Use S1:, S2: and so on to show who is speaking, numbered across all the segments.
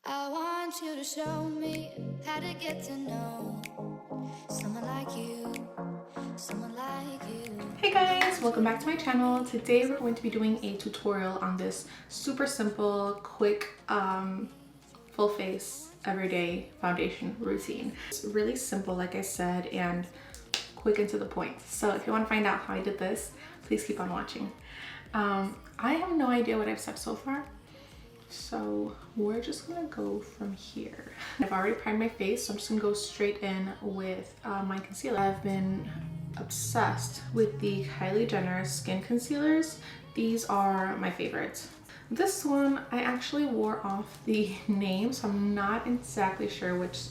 S1: I want you to show me how to get to know someone like you, someone like you.
S2: Hey guys, welcome back to my channel. Today we're going to be doing a tutorial on this super simple, quick, full face, everyday foundation routine. It's really simple, like I said, and quick and to the point. So if you want to find out how I did this, please keep on watching. I have no idea what I've said so far. So we're just gonna go from here. I've already primed my face, so I'm just gonna go straight in with my concealer. I've been obsessed with the Kylie Jenner skin concealers. These are my favorites. This one, I actually wore off the name, so I'm not exactly sure which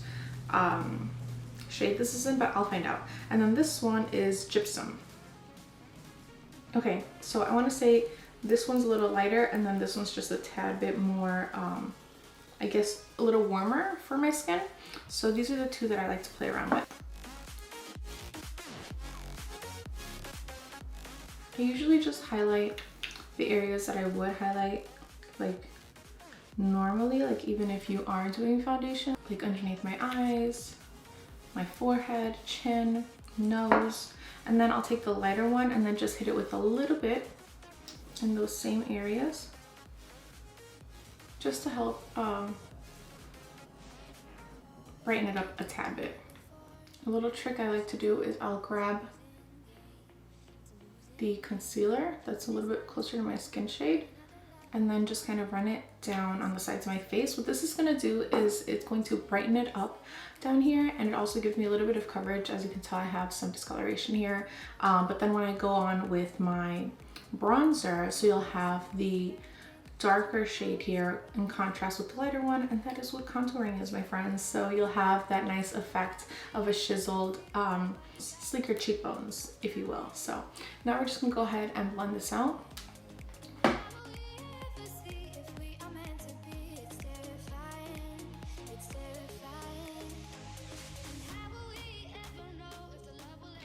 S2: shade this is in, but I'll find out. And then this one is Gypsum. Okay, so I wanna say this one's a little lighter, and then this one's just a tad bit more, I guess, a little warmer for my skin. So these are the two that I like to play around with. I usually just highlight the areas that I would highlight like normally, like even if you are doing foundation, like underneath my eyes, my forehead, chin, nose, and then I'll take the lighter one and then just hit it with a little bit in those same areas, just to help brighten it up a tad bit. A little trick I like to do is I'll grab the concealer that's a little bit closer to my skin shade and then just kind of run it down on the sides of my face. What this is going to do is it's going to brighten it up down here, and it also gives me a little bit of coverage. As you can tell, I have some discoloration here, but then when I go on with my bronzer, so you'll have the darker shade here in contrast with the lighter one, and that is what contouring is, my friends. So you'll have that nice effect of a chiseled, sleeker cheekbones, if you will. So now we're just gonna go ahead and blend this out.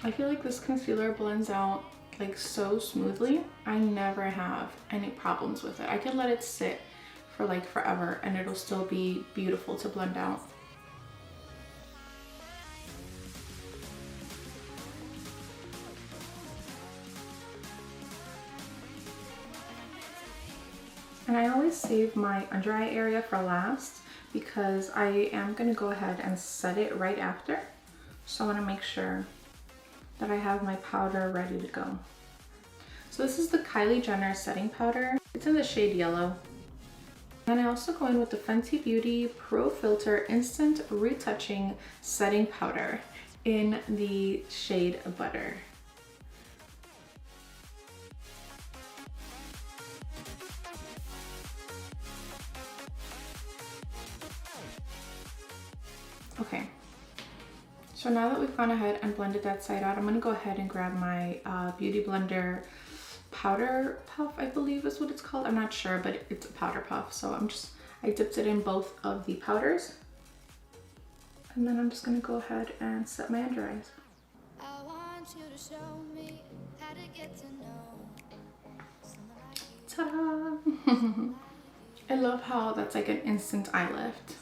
S2: I feel like this concealer blends out like so smoothly. I never have any problems with it. I could let it sit for like forever and it'll still be beautiful to blend out. And I always save my under eye area for last because I am gonna go ahead and set it right after. So I wanna make sure that I have my powder ready to go. So this is the Kylie Jenner setting powder. It's in the shade yellow. And I also go in with the Fenty Beauty Pro Filter Instant Retouching Setting Powder in the shade Butter. Okay. So now that we've gone ahead and blended that side out, I'm gonna go ahead and grab my Beauty Blender powder puff, I believe is what it's called. I'm not sure, but it's a powder puff. So I dipped it in both of the powders. And then I'm just gonna go ahead and set my under eyes.
S1: I want you to show me how to get to know someone like you.
S2: Ta-da! I love how that's like an instant eye lift.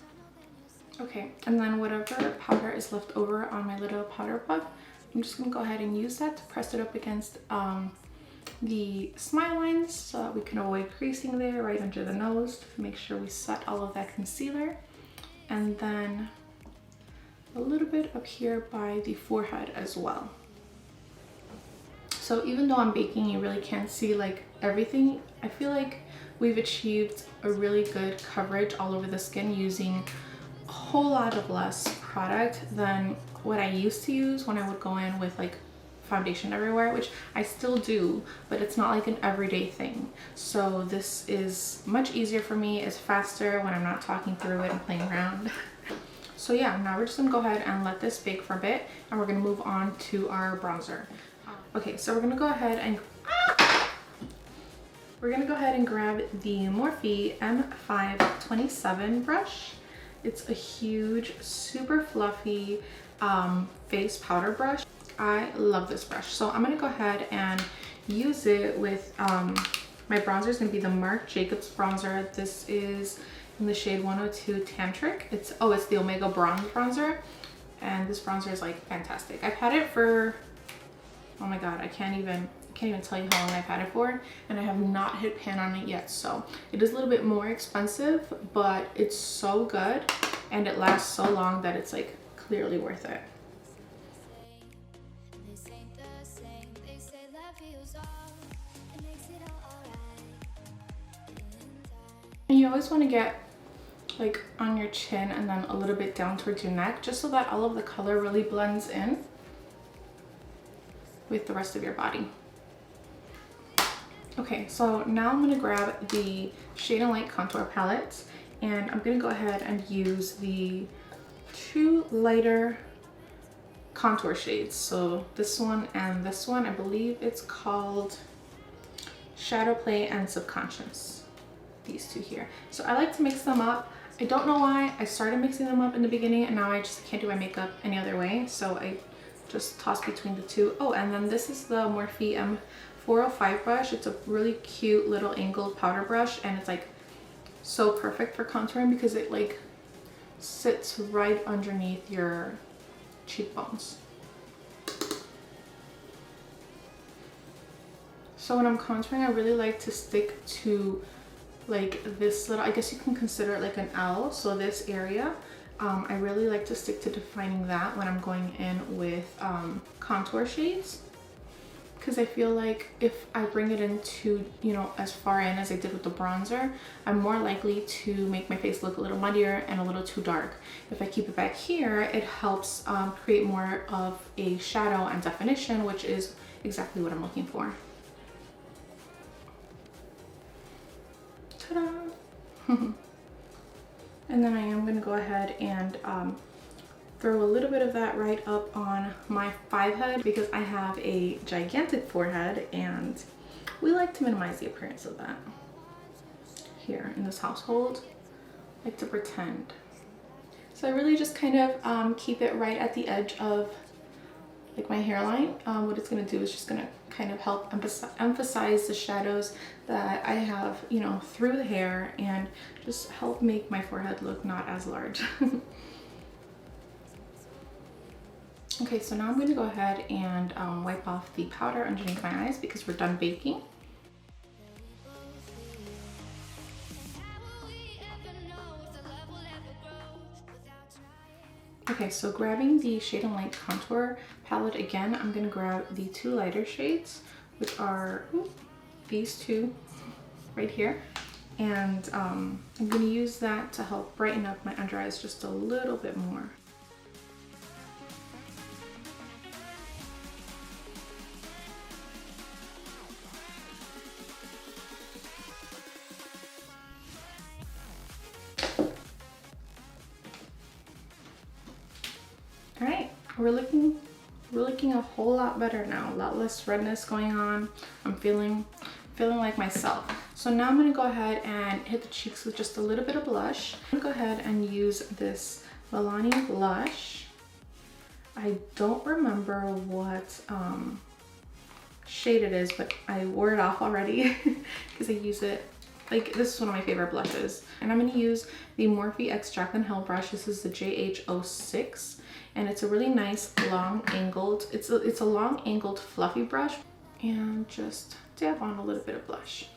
S2: Okay, and then whatever powder is left over on my little powder puff, I'm just gonna go ahead and use that to press it up against the smile lines so that we can avoid creasing there right under the nose to make sure we set all of that concealer. And then a little bit up here by the forehead as well. So even though I'm baking, you really can't see like everything. I feel like we've achieved a really good coverage all over the skin using a whole lot of less product than what I used to use when I would go in with like foundation everywhere, which I still do, but it's not like an everyday thing. So this is much easier for me. It's faster when I'm not talking through it and playing around. So yeah, now we're just gonna go ahead and let this bake for a bit, and we're gonna move on to our bronzer. Okay, so we're gonna go ahead and grab the Morphe M527 brush. It's a huge, super fluffy face powder brush. I love this brush. So I'm gonna go ahead and use it with, my bronzer is gonna be the Marc Jacobs bronzer. This is in the shade 102 Tantric. It's the Omega Bronze bronzer, and this bronzer is like fantastic. I've had it for, oh my god, I can't even tell you how long I've had it for, and I have not hit pan on it yet. So it is a little bit more expensive, but it's so good and it lasts so long that it's like clearly worth it. And you always want to get like on your chin and then a little bit down towards your neck, just so that all of the color really blends in with the rest of your body. Okay, so now I'm gonna grab the Shade and Light contour palette, and I'm gonna go ahead and use the two lighter contour shades. So this one and this one, I believe it's called Shadow Play and Subconscious. These two here. So I like to mix them up. I don't know why I started mixing them up in the beginning, and now I just can't do my makeup any other way. So I just toss between the two. Oh, and then this is the Morphe M405 brush. It's a really cute little angled powder brush, and it's like so perfect for contouring because it like sits right underneath your cheekbones. So when I'm contouring, I really like to stick to like this little, I guess you can consider it like an L, so this area. I really like to stick to defining that when I'm going in with contour shades, because I feel like if I bring it into, you know, as far in as I did with the bronzer, I'm more likely to make my face look a little muddier and a little too dark. If I keep it back here, it helps create more of a shadow and definition, which is exactly what I'm looking for. Ta-da! And then I am going to go ahead and throw a little bit of that right up on my 5 head, because I have a gigantic forehead and we like to minimize the appearance of that here in this household. I like to pretend. So I really just kind of keep it right at the edge of like my hairline. What it's going to do is just going to kind of help emphasize the shadows that I have, you know, through the hair, and just help make my forehead look not as large. Okay, so now I'm going to go ahead and wipe off the powder underneath my eyes because we're done baking. Okay, so grabbing the Shade and Light contour palette again, I'm going to grab the two lighter shades, which are these two right here. And I'm going to use that to help brighten up my under eyes just a little bit more. All right, we're looking a whole lot better now. A lot less redness going on. I'm feeling like myself. So now I'm gonna go ahead and hit the cheeks with just a little bit of blush. I'm gonna go ahead and use this Milani blush. I don't remember what shade it is, but I wore it off already because I use it. Like, this is one of my favorite blushes. And I'm gonna use the Morphe X Jaclyn Hill brush. This is the JH06. And it's a really nice long angled, it's a long angled fluffy brush, and just dab on a little bit of blush.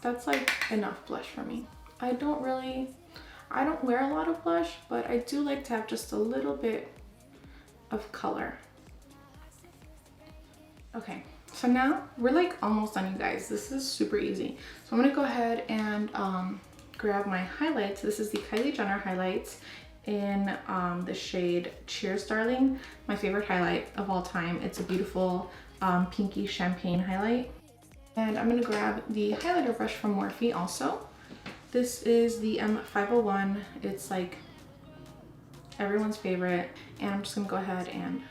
S2: That's like enough blush for me. I don't wear a lot of blush, but I do like to have just a little bit of color. Okay, so now we're like almost done, you guys. This is super easy. So I'm gonna go ahead and grab my highlights. This is the Kylie Jenner highlights in the shade Cheers Darling, my favorite highlight of all time. It's a beautiful pinky champagne highlight. And I'm gonna grab the highlighter brush from Morphe also. This is the M501. It's like everyone's favorite. And I'm just gonna go ahead and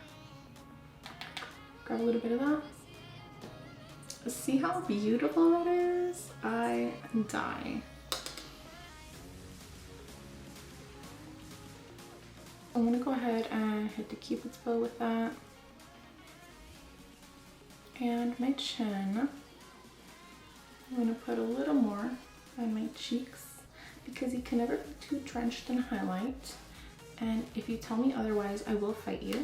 S2: grab a little bit of that. See how beautiful that is? I die. I'm gonna go ahead and hit the Cupid's bow with that. And my chin, I'm gonna put a little more on my cheeks. because you can never be too drenched in highlight. And if you tell me otherwise, I will fight you.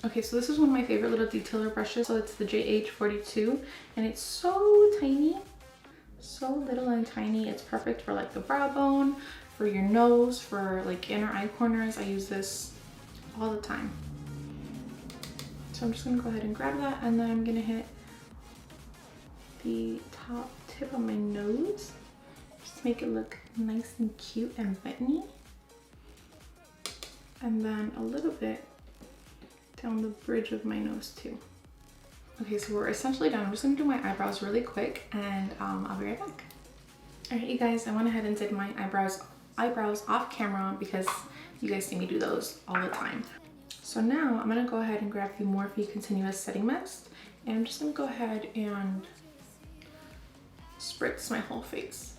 S2: Okay, so this is one of my favorite little detailer brushes. So it's the JH42, and it's so tiny, so little and tiny. It's perfect for like the brow bone, for your nose, for like inner eye corners. I use this all the time. So I'm just gonna go ahead and grab that, and then I'm gonna hit the top tip of my nose. Just make it look nice and cute and buttony. And then a little bit down the bridge of my nose too. Okay, so we're essentially done. I'm just gonna do my eyebrows really quick, and I'll be right back. All right, you guys, I went ahead and did my eyebrows off camera because you guys see me do those all the time. So now I'm gonna go ahead and grab the Morphe Continuous Setting Mist, and I'm just gonna go ahead and spritz my whole face.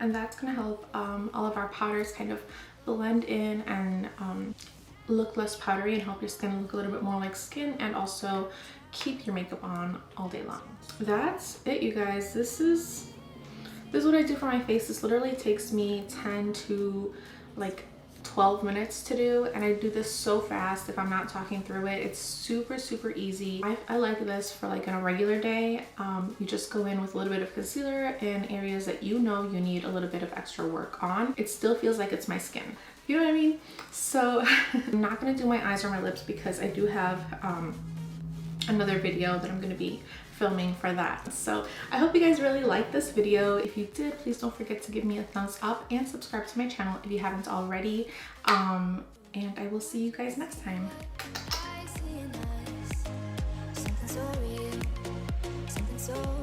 S2: And that's gonna help all of our powders kind of blend in and look less powdery and help your skin look a little bit more like skin, and also keep your makeup on all day long. That's it, you guys. This is what I do for my face. This literally takes me 10 to like 12 minutes to do, and I do this so fast if I'm not talking through it. It's super easy. I like this for like on a regular day. You just go in with a little bit of concealer in areas that you know you need a little bit of extra work on. It still feels like it's my skin. You know what I mean? So I'm not gonna do my eyes or my lips because I do have another video that I'm gonna be filming for that. So I hope you guys really liked this video. If you did, please don't forget to give me a thumbs up and subscribe to my channel if you haven't already. And I will see you guys next time.
S1: Something so real, something so